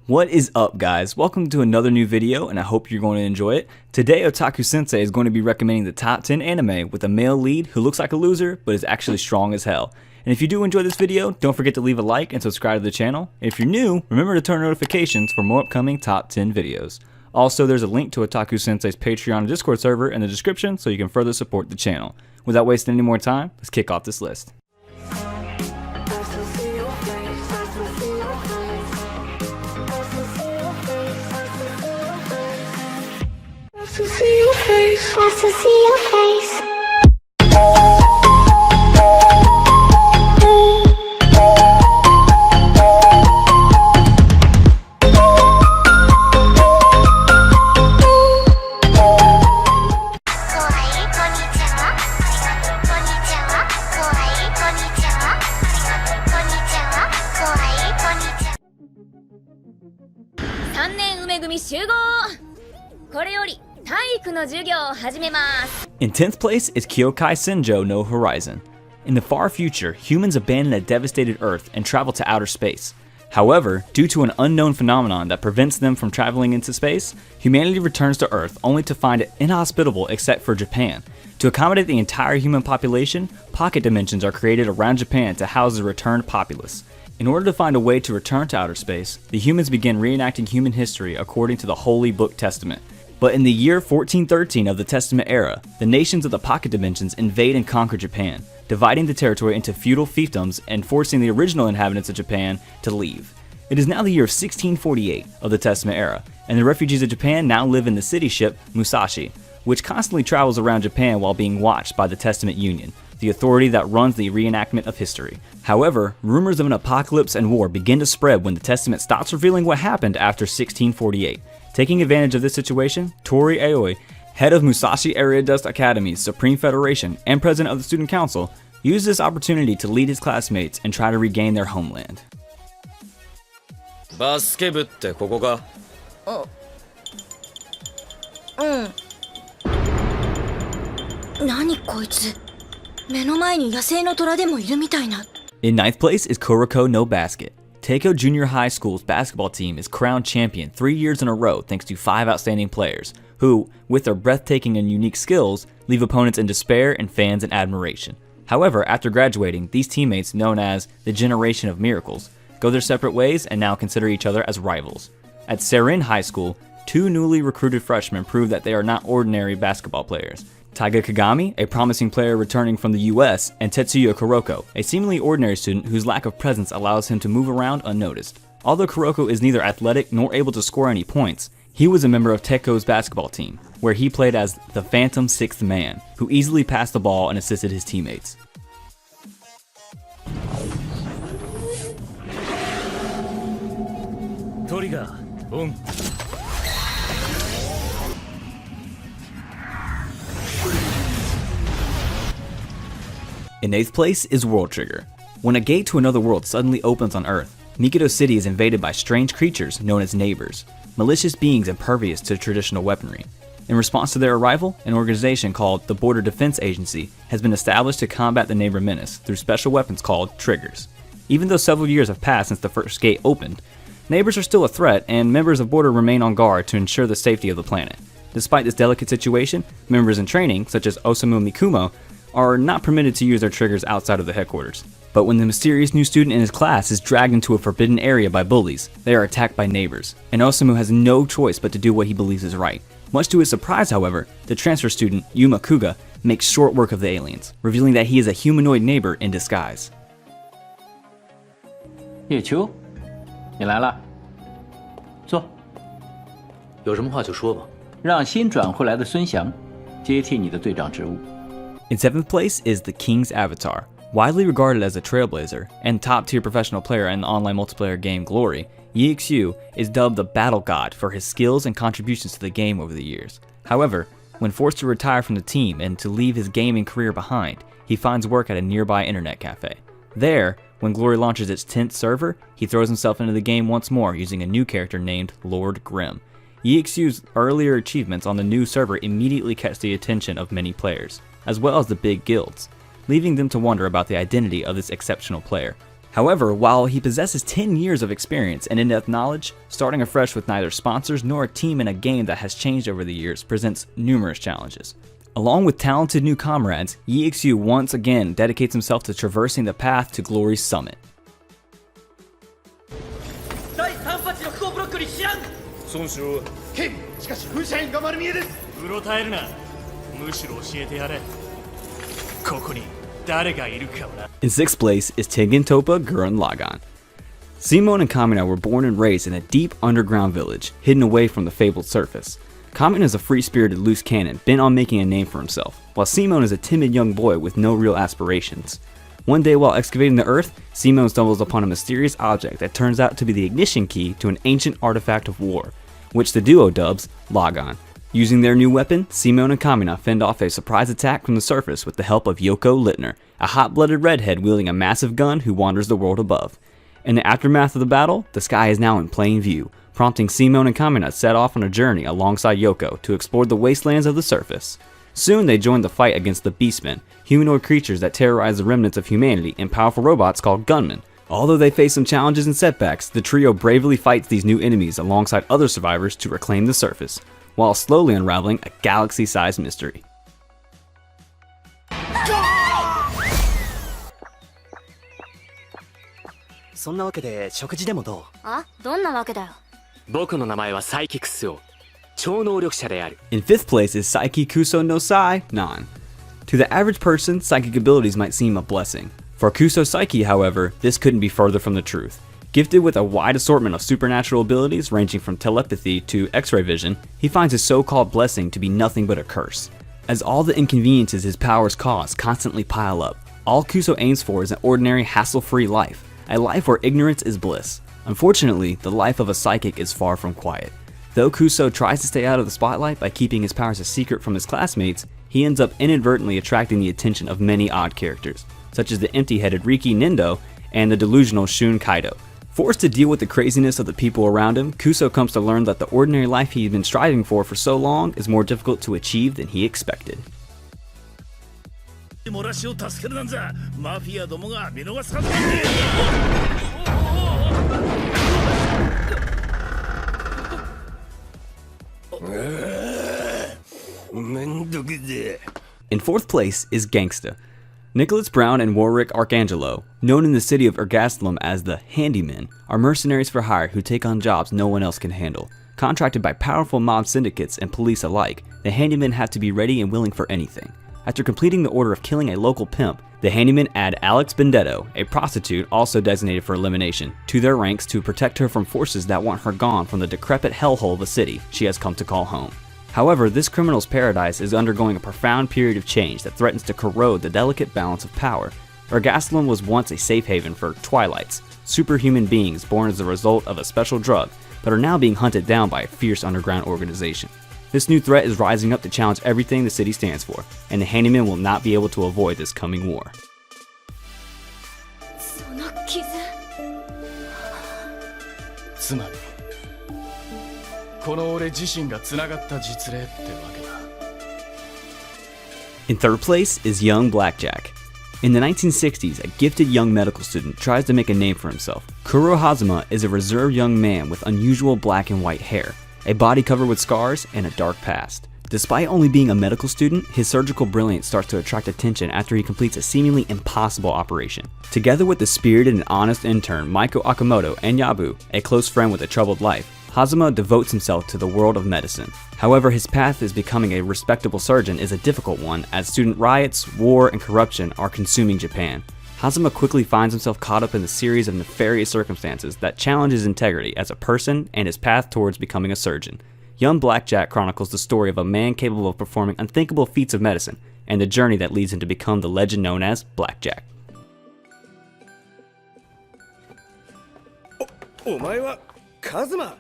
What is up, guys? Welcome to another new video, and I hope you're going to enjoy it. Today, Otaku Sensei is going to be recommending the top 10 anime with a male lead who looks like a loser but is actually strong as hell. And if you do enjoy this video, don't forget to leave a like and subscribe to the channel. And if you're new, remember to turn on notifications for more upcoming top 10 videos. Also, there's a link to Otaku Sensei's Patreon and Discord server in the description so you can further support the channel. Without wasting any more time, let's kick off this list. To see your face, wants to see your face. In 10th place is Kyokai Senjo no Horizon. In the far future, humans abandon a devastated Earth and travel to outer space. However, due to an unknown phenomenon that prevents them from traveling into space, humanity returns to Earth only to find it inhospitable except for Japan. To accommodate the entire human population, pocket dimensions are created around Japan to house the returned populace. In order to find a way to return to outer space, the humans begin reenacting human history according to the Holy Book Testament. But in the year 1413 of the Testament era, the nations of the pocket dimensions invade and conquer Japan, dividing the territory into feudal fiefdoms and forcing the original inhabitants of Japan to leave. It is now the year of 1648 of the Testament era, and the refugees of Japan now live in the city ship Musashi, which constantly travels around Japan while being watched by the Testament Union, the authority that runs the reenactment of history. However, rumors of an apocalypse and war begin to spread when the Testament stops revealing what happened after 1648. Taking advantage of this situation, Tori Aoi, head of Musashi Area Dust Academy's Supreme Federation and president of the Student Council, used this opportunity to lead his classmates and try to regain their homeland. バスケ部ってここか？何こいつ？目の前に野生の虎でもいるみたいな。 In 9th place is Kuroko no Basket. Teiko Junior High School's basketball team is crowned champion 3 years in a row thanks to 5 outstanding players, who, with their breathtaking and unique skills, leave opponents in despair and fans in admiration. However, after graduating, these teammates, known as the Generation of Miracles, go their separate ways and now consider each other as rivals. At Seirin High School, 2 newly recruited freshmen prove that they are not ordinary basketball players. Taiga Kagami, a promising player returning from the US, and Tetsuya Kuroko, a seemingly ordinary student whose lack of presence allows him to move around unnoticed. Although Kuroko is neither athletic nor able to score any points, he was a member of Teiko's basketball team, where he played as the Phantom Sixth Man, who easily passed the ball and assisted his teammates. In 8th place is World Trigger. When a gate to another world suddenly opens on Earth, Mikado City is invaded by strange creatures known as neighbors, malicious beings impervious to traditional weaponry. In response to their arrival, an organization called the Border Defense Agency has been established to combat the neighbor menace through special weapons called triggers. Even though several years have passed since the first gate opened, neighbors are still a threat and members of Border remain on guard to ensure the safety of the planet. Despite this delicate situation, members in training, such as Osamu Mikumo, are not permitted to use their triggers outside of the headquarters. But when the mysterious new student in his class is dragged into a forbidden area by bullies, they are attacked by neighbors, and Osamu has no choice but to do what he believes is right. Much to his surprise, however, the transfer student, Yuma Kuga, makes short work of the aliens, revealing that he is a humanoid neighbor in disguise. 叶秋，你来了，坐。有什么话就说吧。让新转回来的孙翔接替你的队长职务。 In 7th place is the King's Avatar. Widely regarded as a trailblazer and top-tier professional player in the online multiplayer game Glory, 𝐸XU is dubbed the Battle God for his skills and contributions to the game over the years. However, when forced to retire from the team and to leave his gaming career behind, he finds work at a nearby internet cafe. There, when Glory launches its 10th server, he throws himself into the game once more using a new character named Lord Grimm. 𝐸XU's earlier achievements on the new server immediately catch the attention of many players, as well as the big guilds, leaving them to wonder about the identity of this exceptional player. However, while he possesses 10 years of experience and in-depth knowledge, starting afresh with neither sponsors nor a team in a game that has changed over the years presents numerous challenges. Along with talented new comrades, 𝐒ᴇ once again dedicates himself to traversing the path to glory's summit. 第3発の不幸ブロックに知らん孫四郎剣しかし風車員が丸見えですうろたえるなむしろ教えてやれここに誰がいるかをな In 6th place is 𝐻ᴑᴘᴏ 𝐴ᴛᴏ and Kamina were born and raised in a deep underground village, hidden away from the fabled surface. Kamina is a free-spirited loose cannon bent on making a name for himself, while 𝐴ᴛᴏ is a timid young boy with no real aspirations. One day while excavating the earth, 𝐴ᴛᴏ stumbles upon a mysterious object that turns out to be the ignition key to an ancient artifact of war, which the duo dubs 𝐴ᴛᴏ. Using their new weapon, 𝐴ᴛᴏ and Kamina fend off a surprise attack from the surface with the help of 𝐒ᴇɪᴬᴏᴜ, a hot-blooded redhead wielding a massive gun who wanders the world above. In the aftermath of the battle, the sky is now in plain view, prompting 𝐴ᴛᴏ and Kamina set off on a journey alongside 𝐒ᴇ to explore the wastelands of the surface. Soon they join the fight against the Beastmen, humanoid creatures that terrorize the remnants of humanity, and powerful robots called gunmen. Although they face some challenges and setbacks, the trio bravely fights these new enemies alongside other survivors to reclaim the surface, while slowly unraveling a galaxy-sized mystery. そんなわけで食事でもどう？あ、どんなわけだよ。僕の名前はサイキクスオ、超能力者である。 In 5th place is 𝐒ᴑᴘᴜ To the average person, psychic abilities might seem a blessing. For 𝐒ᴑᴜ, however, this couldn't be further from the truth. Gifted with a wide assortment of supernatural abilities ranging from telepathy to X-ray vision, he finds his so-called blessing to be nothing but a curse. As all the inconveniences his powers cause constantly pile up, all 𝐒ᴑᴜ aims for is an ordinary, hassle-free life, a life where ignorance is bliss. Unfortunately, the life of a psychic is far from quiet. Though 𝐒ᴑᴜ tries to stay out of the spotlight by keeping his powers a secret from his classmates, he ends up inadvertently attracting the attention of many odd characters, such as the empty-headed Riki Nindo and the delusional Shun Kaido. Forced to deal with the craziness of the people around him, 𝐒ᴑᴜ comes to learn that the ordinary life he's been striving for so long is more difficult to achieve than he expected. 漏らしを助けるなんざマフィアどもが見逃すはずがねえ。めんどくぜ。 In 4th place is Gangsta. Nicholas Brown and Warwick Arcangelo, known in the city of 𝐴ᴛᴏ as the Handymen, are mercenaries for hire who take on jobs no one else can handle. Contracted by powerful mob syndicates and police alike, the Handymen have to be ready and willing for anything. After completing the order of killing a local pimp, the Handymen add Alex Benedetto, a prostitute also designated for elimination, to their ranks to protect her from forces that want her gone from the decrepit hellhole of a city she has come to call home. However, this criminal's paradise is undergoing a profound period of change that threatens to corrode the delicate balance of power. 𝐴ᴛᴏ was once a safe haven for Twilights, superhuman beings born as a result of a special drug, but are now being hunted down by a fierce underground organization. This new threat is rising up to challenge everything the city stands for, and the Handymen will not be able to avoid this coming war. その傷。つまりこの俺自身がつながった実例ってわけだ。 In 3rd place is young Blackjack. In the 1960s, a gifted young medical student tries to make a name for himself. Kuro Hazama is a reserved young man with unusual black and white hair, a body covered with scars, and a dark past. Despite only being a medical student, his surgical brilliance starts to attract attention after he completes a seemingly impossible operation. Together with the spirited and honest intern Maiko Akamoto and Yabu, a close friend with a troubled life, Hazama devotes himself to the world of medicine. However, his path as becoming a respectable surgeon is a difficult one as student riots, war, and corruption are consuming Japan. Hazama quickly finds himself caught up in a series of nefarious circumstances that challenge his integrity as a person and his path towards becoming a surgeon. Young Blackjack chronicles the story of a man capable of performing unthinkable feats of medicine and the journey that leads him to become the legend known as Blackjack. お前はカズマ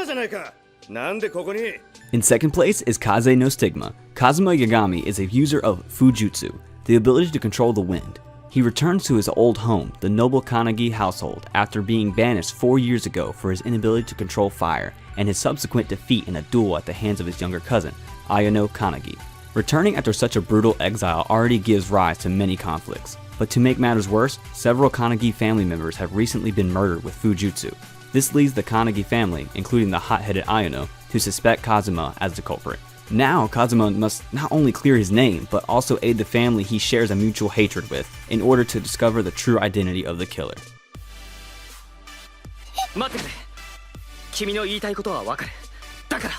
じゃないか。なんでここに In 2nd place is Kaze no Stigma. Kazuma Yagami is a user of Fujutsu, the ability to control the wind. He returns to his old home, the noble Kanagi household, after being banished 4 years ago for his inability to control fire and his subsequent defeat in a duel at the hands of his younger cousin, Ayano Kanagi. Returning after such a brutal exile already gives rise to many conflicts. But to make matters worse, several Kannagi family members have recently been murdered with Fujutsu. This leads the Kannagi family, including the hot-headed Ayano, to suspect Kazuma as the culprit. Now, Kazuma must not only clear his name, but also aid the family he shares a mutual hatred with, in order to discover the true identity of the killer. 待ってくれ。君の言いたいことはわかる。だから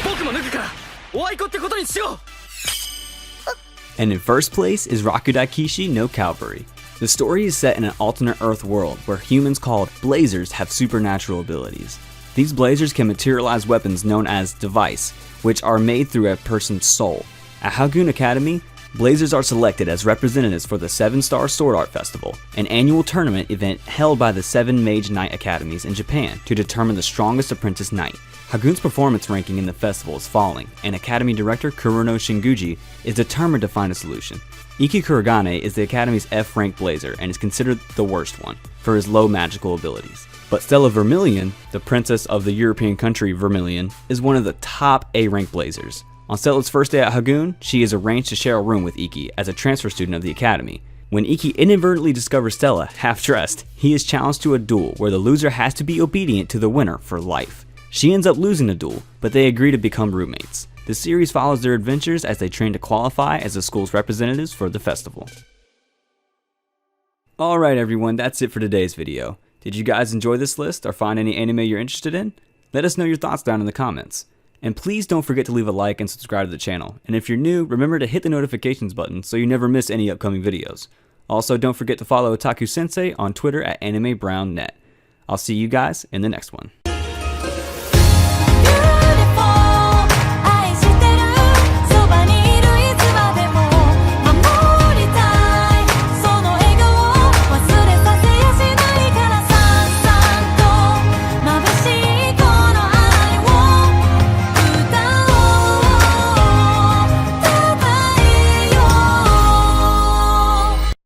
僕も脱ぐからおあいこってことにしよう。 And in first place is Rakudaikishi no Cavalry. The story is set in an alternate Earth world where humans called Blazers have supernatural abilities. These Blazers can materialize weapons known as device, which are made through a person's soul. At Hagun Academy, Blazers are selected as representatives for the 7-Star Sword Art Festival, an annual tournament event held by the 7 Mage Knight Academies in Japan to determine the strongest apprentice knight. Hagun's performance ranking in the festival is falling, and Academy Director Kurono Shinguji is determined to find a solution. Ikki Kurogane is the Academy's F-rank Blazer and is considered the worst one, for his low magical abilities. But Stella Vermilion, the princess of the European country Vermilion, is one of the top A-rank Blazers. On Stella's first day at Hagun, she is arranged to share a room with Ikki as a transfer student of the Academy. When Ikki inadvertently discovers Stella half-dressed, he is challenged to a duel where the loser has to be obedient to the winner for life. She ends up losing the duel, but they agree to become roommates. The series follows their adventures as they train to qualify as the school's representatives for the festival. Alright everyone, that's it for today's video. Did you guys enjoy this list or find any anime you're interested in? Let us know your thoughts down in the comments. And please don't forget to leave a like and subscribe to the channel. And if you're new, remember to hit the notifications button so you never miss any upcoming videos. Also, don't forget to follow Otaku Sensei on Twitter at AnimeBrownNet. I'll see you guys in the next one.